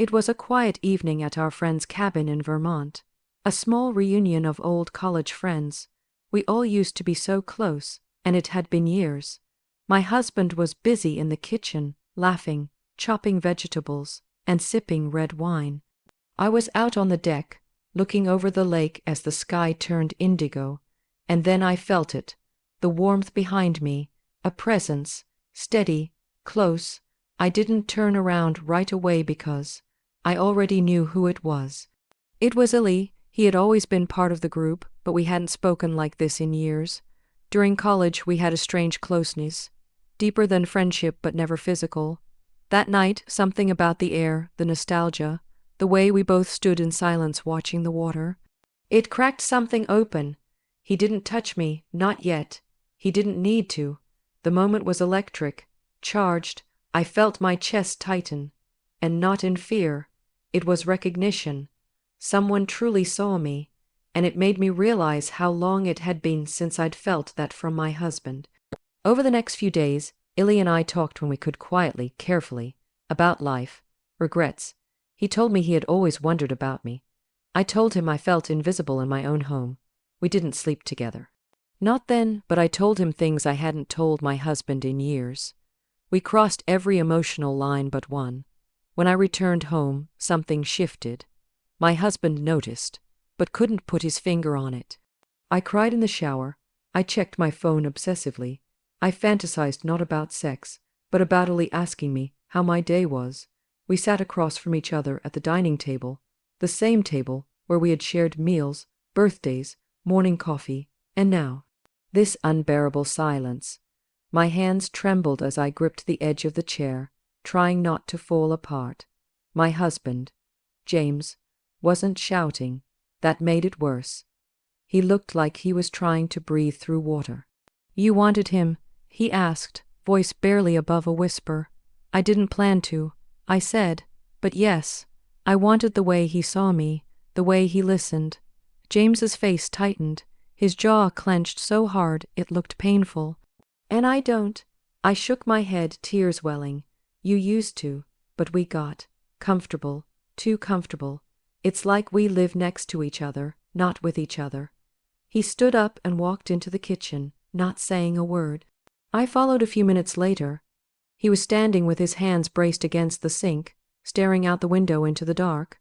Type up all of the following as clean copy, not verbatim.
It was a quiet evening at our friend's cabin in Vermont. A small reunion of old college friends. We all used to be so close, and it had been years. My husband was busy in the kitchen, laughing, chopping vegetables, and sipping red wine. I was out on the deck, looking over the lake as the sky turned indigo, and then I felt it, the warmth behind me, a presence, steady, close. I didn't turn around right away because I already knew who it was. It was Illy. He had always been part of the group, but we hadn't spoken like this in years. During college we had a strange closeness, deeper than friendship but never physical. That night, something about the air, the nostalgia, the way we both stood in silence watching the water. It cracked something open. He didn't touch me, not yet. He didn't need to. The moment was electric, charged. I felt my chest tighten. And not in fear. It was recognition. Someone truly saw me, and it made me realize how long it had been since I'd felt that from my husband. Over the next few days, Illy and I talked when we could quietly, carefully, about life, regrets. He told me he had always wondered about me. I told him I felt invisible in my own home. We didn't sleep together. Not then, but I told him things I hadn't told my husband in years. We crossed every emotional line but one. When I returned home, something shifted. My husband noticed, but couldn't put his finger on it. I cried in the shower. I checked my phone obsessively. I fantasized not about sex, but about Illy asking me how my day was. We sat across from each other at the dining table, the same table where we had shared meals, birthdays, morning coffee, and now, this unbearable silence. My hands trembled as I gripped the edge of the chair, trying not to fall apart. My husband, James, wasn't shouting. That made it worse. He looked like he was trying to breathe through water. "You wanted him?" he asked, voice barely above a whisper. "I didn't plan to," I said, "but yes, I wanted the way he saw me, the way he listened." James's face tightened, his jaw clenched so hard it looked painful. "And I don't." I shook my head, tears welling. "You used to, but we got comfortable, too comfortable. It's like we live next to each other, not with each other." He stood up and walked into the kitchen, not saying a word. I followed a few minutes later. He was standing with his hands braced against the sink, staring out the window into the dark.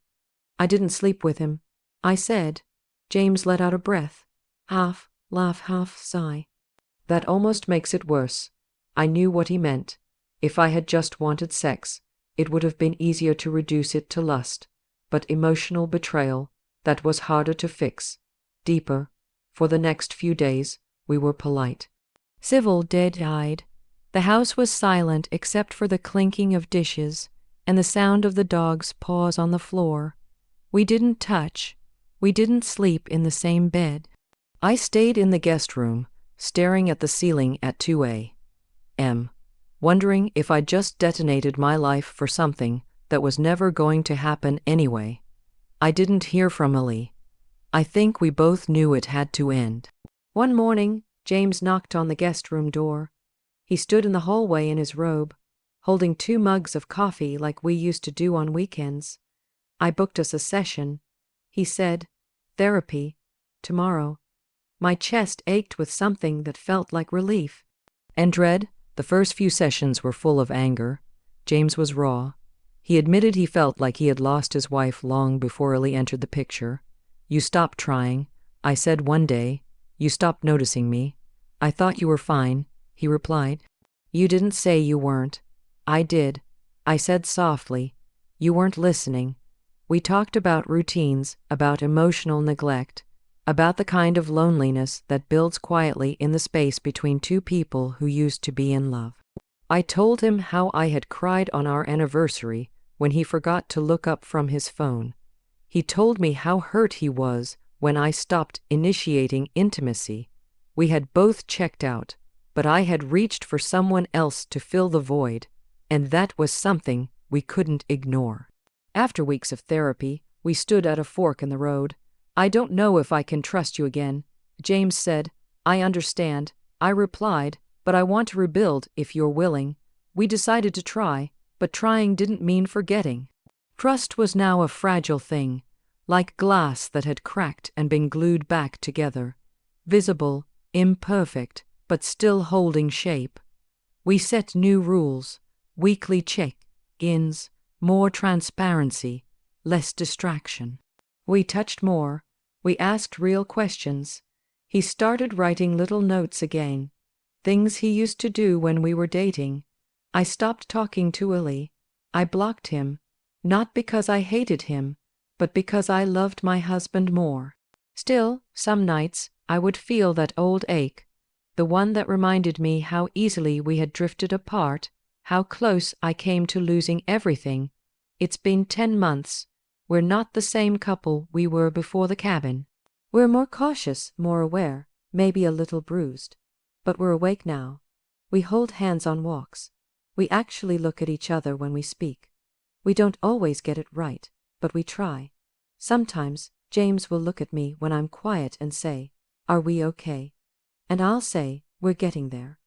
"I didn't sleep with him," I said. James let out a breath, half laugh, half sigh. "That almost makes it worse." I knew what he meant. If I had just wanted sex, it would have been easier to reduce it to lust. But emotional betrayal, that was harder to fix, deeper. For the next few days, we were polite. Civil, dead-eyed. The house was silent except for the clinking of dishes and the sound of the dog's paws on the floor. We didn't touch. We didn't sleep in the same bed. I stayed in the guest room, staring at the ceiling at 2 a.m., wondering if I'd just detonated my life for something that was never going to happen anyway. I didn't hear from Illy. I think we both knew it had to end. One morning, James knocked on the guest room door. He stood in the hallway in his robe, holding 2 mugs of coffee like we used to do on weekends. "I booked us a session," he said. "Therapy. Tomorrow." My chest ached with something that felt like relief. And dread. The first few sessions were full of anger. James was raw. He admitted he felt like he had lost his wife long before Illy entered the picture. "You stopped trying," I said one day. "You stopped noticing me." "I thought you were fine," he replied. "You didn't say you weren't." "I did," I said softly. "You weren't listening." We talked about routines, about emotional neglect, about the kind of loneliness that builds quietly in the space between 2 people who used to be in love. I told him how I had cried on our anniversary when he forgot to look up from his phone. He told me how hurt he was when I stopped initiating intimacy. We had both checked out, but I had reached for someone else to fill the void, and that was something we couldn't ignore. After weeks of therapy, we stood at a fork in the road. "I don't know if I can trust you again," James said. "I understand," I replied, "but I want to rebuild if you're willing." We decided to try, but trying didn't mean forgetting. Trust was now a fragile thing, like glass that had cracked and been glued back together, visible, imperfect, but still holding shape. We set new rules, weekly check-ins, more transparency, less distraction. We touched more, we asked real questions. He started writing little notes again, things he used to do when we were dating. I stopped talking to Willie. I blocked him, not because I hated him, but because I loved my husband more. Still, some nights, I would feel that old ache, the one that reminded me how easily we had drifted apart, how close I came to losing everything. It's been 10 months. We're not the same couple we were before the cabin. We're more cautious, more aware, maybe a little bruised. But we're awake now. We hold hands on walks. We actually look at each other when we speak. We don't always get it right, but we try. Sometimes, James will look at me when I'm quiet and say, "Are we okay?" And I'll say, "We're getting there."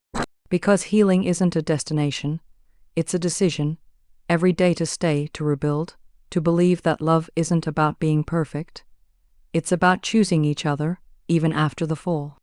Because healing isn't a destination, it's a decision, every day to stay, to rebuild, to believe that love isn't about being perfect. It's about choosing each other, even after the fall.